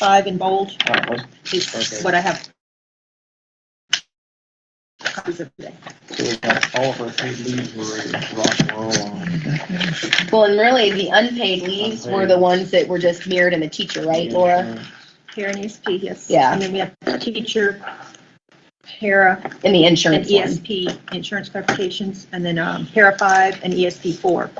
5 in bold All right, is okay. what I have. Copies of today. So we got all of our paid leaves were ready to rock and roll on. Well, and really, the unpaid leaves were the ones that were just mirrored in the teacher, right, Laura? Here in ESP, yes. Yeah. And then we have teacher, para, In the and insurance one. ESP, insurance clarifications, and then para 5 and ESP 4.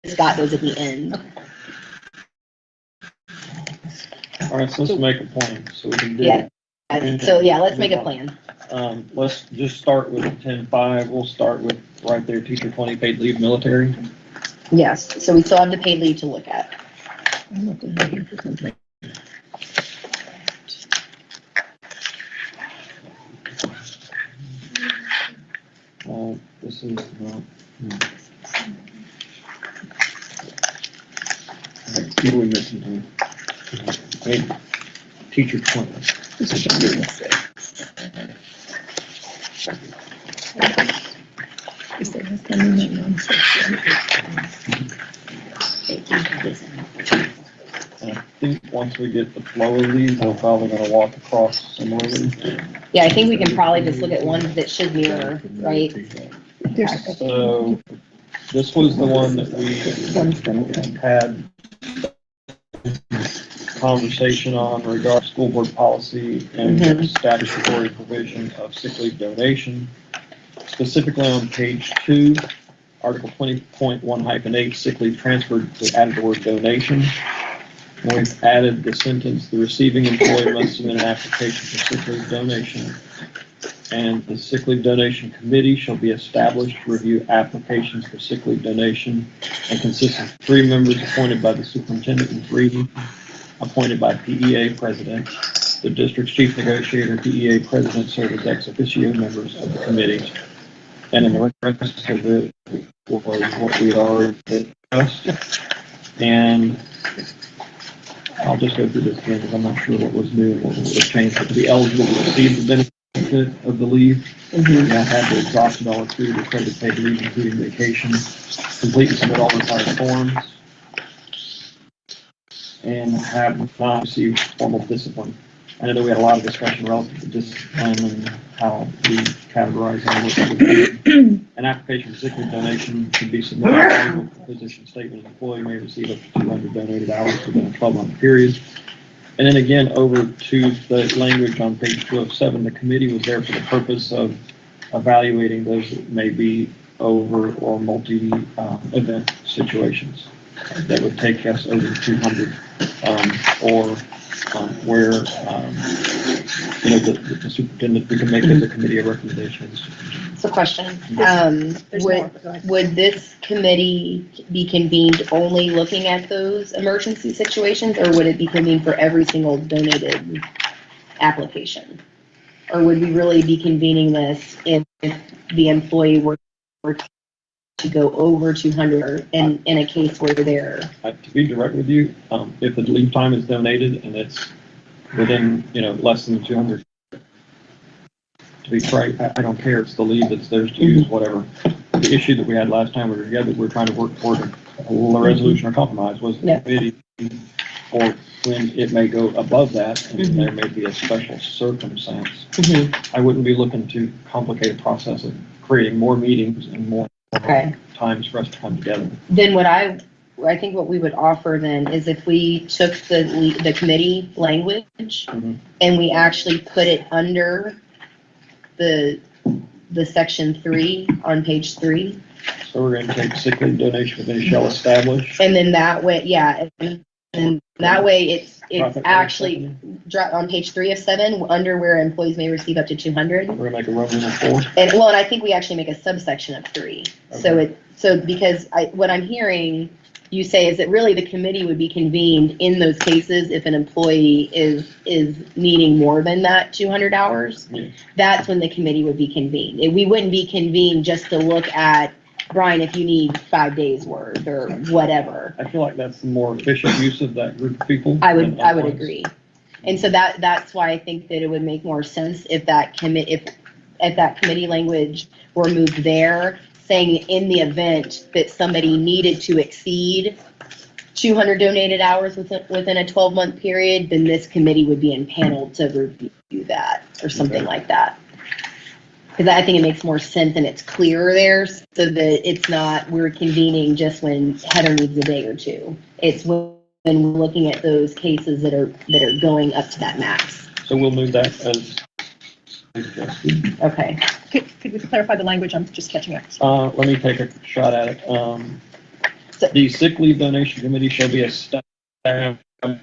Just got those at the end. All right, so let's make a plan, so we can do Yeah. it. So, yeah, let's make a plan. Let's just start with 10.5. We'll start with right there, teacher 20 paid leave military. Yes, so we still have the paid leave to look at. This is not. What are we missing here? Okay, teacher 20. And I think once we get the flow of these, we're probably gonna walk across similarly. Yeah, I think we can probably just look at ones that should mirror, right? So this was the one that we had conversation on regarding school board policy and statutory provision of sick leave donation. Specifically on page 2, Article 20.1-8, sick leave transferred, we added the word donation. And we've added the sentence, the receiving employee must submit an application for sick leave donation. And the sick leave donation committee shall be established to review applications for sick leave donation and consists of 3 members appointed by the superintendent and 3 appointed by PEA president. The district's chief negotiator, PEA president, serve as ex officio members of the committee. And in the rest of it was what we already discussed. And I'll just go through this again because I'm not sure what was new and what was changed. But to be eligible to receive the benefit of the leave, you have to exhaust it all through the accredited paid leave, including vacation, complete and submit all required forms, and have not received formal discipline. I know we had a lot of discussion relative to discipline and how we categorize our work. An application for sick leave donation should be submitted along with the position statement. An employee may receive up to 200 donated hours within a 12-month period. And then again, over to the language on page 207, the committee was there for the purpose of evaluating those that may be over or multi-event situations that would take us over 200, or where, the superintendent, we can make as a committee a recommendation. So question, There's more, but go ahead. would this committee be convened only looking at those emergency situations, or would it be convened for every single donated application? Or would we really be convening this if the employee were to go over 200 in a case where they're... To be direct with you, if the leave time is donated and it's within, less than 200, to be frank, I don't care. It's the leave that's theirs to use, whatever. The issue that we had last time we were together, we were trying to work toward a resolution or compromise was the committee, or when it may go above that, and there may be a special circumstance. I wouldn't be looking to complicate a process of creating more meetings and more times for us to come together. Then what I think what we would offer then is if we took the committee language and we actually put it under the section 3 on page 3. So we're going to take sick leave donation within shall establish. And then that way, and that way it's actually on page 3 of 7 under where employees may receive up to 200. We're going to make a Roman numeral 4. And I think we actually make a subsection of 3. Okay. So because what I'm hearing you say is that really the committee would be convened in those cases if an employee is needing more than that 200 hours. Yes. That's when the committee would be convened. We wouldn't be convened just to look at, Brian, if you need 5 days worth or whatever. I feel like that's the more efficient use of that group of people. I would agree. And so that's why I think that it would make more sense if that committee language were moved there, saying in the event that somebody needed to exceed 200 donated hours within a 12-month period, then this committee would be impaneled to review that or something like that. Because I think it makes more sense and it's clearer there, so that it's not we're convening just when Heather needs a day or two. It's when we're looking at those cases that are going up to that max. So we'll move that as suggested. Okay. Could we clarify the language? I'm just catching up. Let me take a shot at it. The sick leave donation committee shall be established to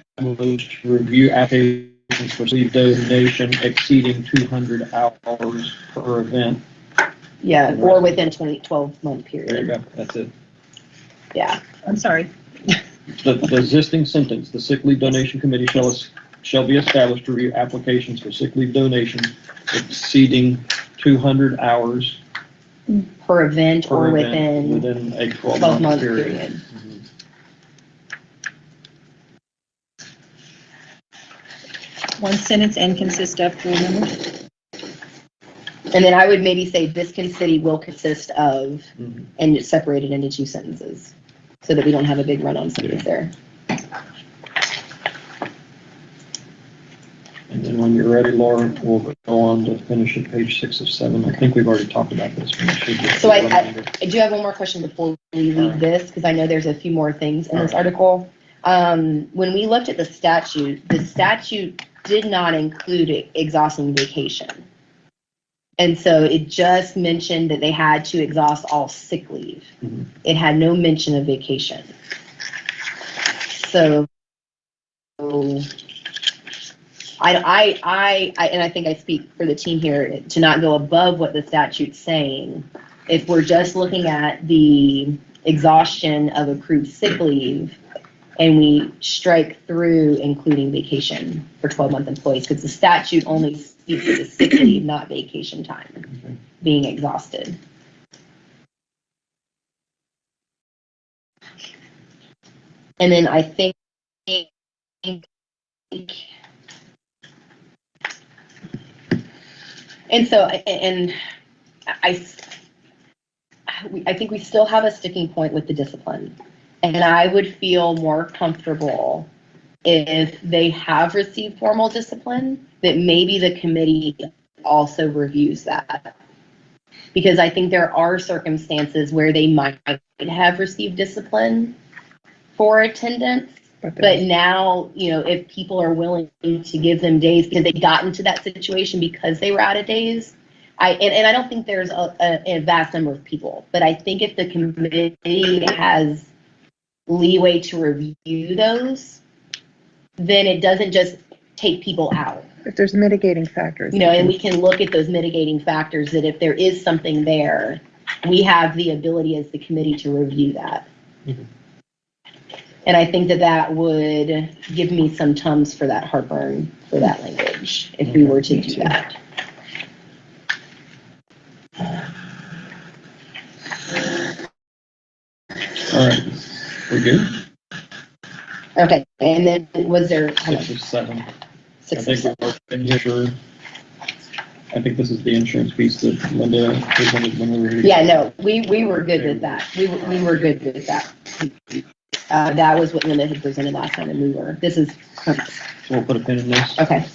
review applications for leave donation exceeding 200 hours per event. Yeah, or within 12-month There you period. go. That's it. Yeah. I'm sorry. The existing sentence, the sick leave donation committee shall be established to review applications for sick leave donations exceeding 200 hours Per event per or event within a 12-month 12-month period. period. Mhm. One sentence and consist of board members. And then I would maybe say this city will consist of, Mhm. and it's separated into 2 sentences, so that we don't have a big run-on sentence there. And then when you're ready, Laura, we'll go on to finish at page 6 of 7. I think we've already talked about this. But it should be So I reminder. do have one more question before we leave this, because I know there's a few more things in this article. When we looked at the statute did not include exhausting vacation. And so it just mentioned that they had to exhaust all sick leave. Mhm. It had no mention of vacation. So I think I speak for the team here to not go above what the statute's saying. If we're just looking at the exhaustion of accrued sick leave and we strike through including vacation for 12-month employees, because the statute only speaks to the sick leave, not vacation time Okay. being exhausted. And then I think and so, and I think we still have a sticking point with the discipline. And I would feel more comfortable if they have received formal discipline, that maybe the committee also reviews that. Because I think there are circumstances where they might have received discipline for attendance. But now, if people are willing to give them days because they got into that situation because they were out of days, and I don't think there's a vast number of people, but I think if the committee has leeway to review those, then it doesn't just take people out. If there's mitigating factors. And we can look at those mitigating factors, that if there is something there, we have the ability as the committee to review that. Mhm. And I think that would give me some tums for that heartburn for that language, if we were to do that. All right. We're good? Okay, and then was there 6 of 7. I 6 or think 7? we're insured. I think this is the insurance piece that Linda presented when we were here. Yeah, no, we were good with that. We were good with that. That was what Linda had presented last time, and this is, So we'll put a pin in this. okay.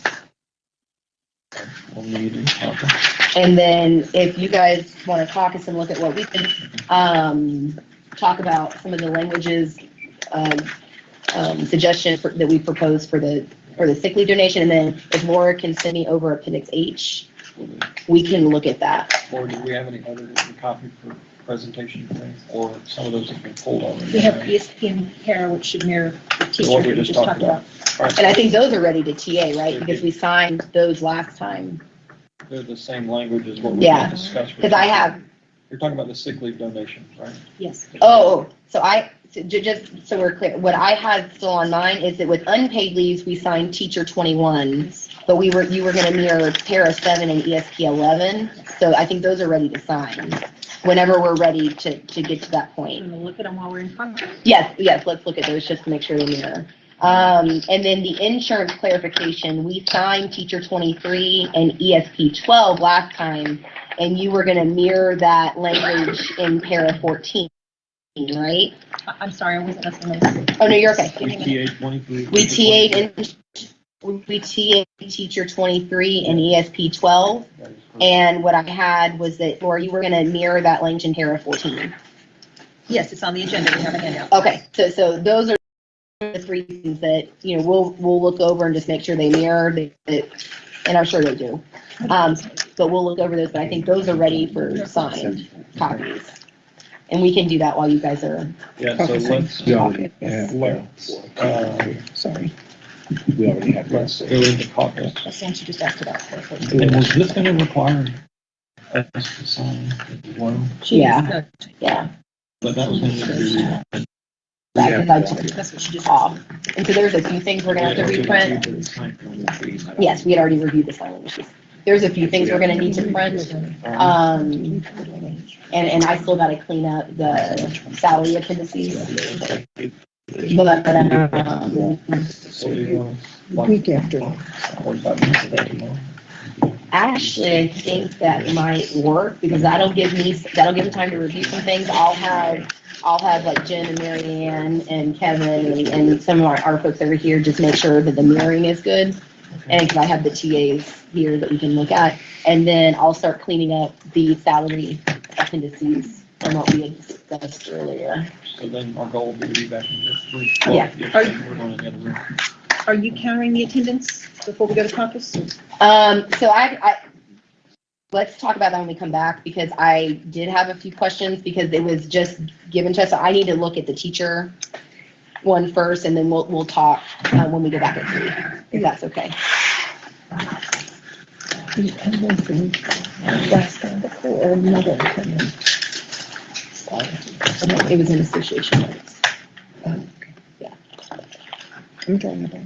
We'll need okay. And then if you guys want to caucus and look at what we can, talk about some of the languages, suggestions that we proposed for the sick leave donation, and then if Laura can send me over Appendix H, we can look at that. Or do we have any other copy for presentation today? Or some of those have been pulled already? We have ESP and Para, which should mirror the teacher What we that we just just talked talked about. All right. And I think those are ready to TA, right? Because we signed those last time. They're the same language as what we Yeah, discussed. Because I have, You're talking about the sick leave donations, right? Yes. just so we're clear, what I had still on mine is that with unpaid leaves, we signed teacher 21, but you were going to mirror Para 7 and ESP 11. So I think those are ready to sign whenever we're ready to get to that We're point. going to look at them while we're in front. Yes, let's look at those just to make sure they mirror. And then the insurance clarification, we signed teacher 23 and ESP 12 last time, and you were gonna mirror that language in para 14, right? I'm sorry, I wasn't listening. Oh, no, you're okay. We TA 23. We TA'd teacher 23 and ESP 12, and what I had was that, Laura, you were gonna mirror that language in para 14. Yes, it's on the agenda, we have a handout. Okay, so those are the three things that, you know, we'll look over and just make sure they mirror it, and I'm sure they do. But we'll look over those, but I think those are ready for signed copies. And we can do that while you guys are, Yeah, so let's, Sorry. We already had let's that. go into caucus. That's the one she just asked about. And was this gonna require us to sign as well? Yeah. yeah. But that was gonna be. I took That's what she just off. And so there's a few things we're gonna have to reprint. Yes, we had already reviewed this language. There's a few things we're gonna need to print. And I still gotta clean up the salary appendices. But, Week after. actually, I think that might work because that'll give me time to review some things. I'll have like Jen and Mary Ann and Kevin and some of our folks over here just make sure that the mirroring is good. And because I have the TAs here that we can look at. And then I'll start cleaning up the salary appendices from what we had discussed earlier. So then our goal will be to be back in this week. Yeah. We're going to get a room. Are you countering the attendance before we go to caucus? So I let's talk about that when we come back because I did have a few questions because it was just given to us. So I need to look at the teacher one first, and then we'll talk when we go back at 3, if that's okay. The attendance in last time before, or another attendance. It was in association notes. Oh, okay. Yeah. I'm trying to.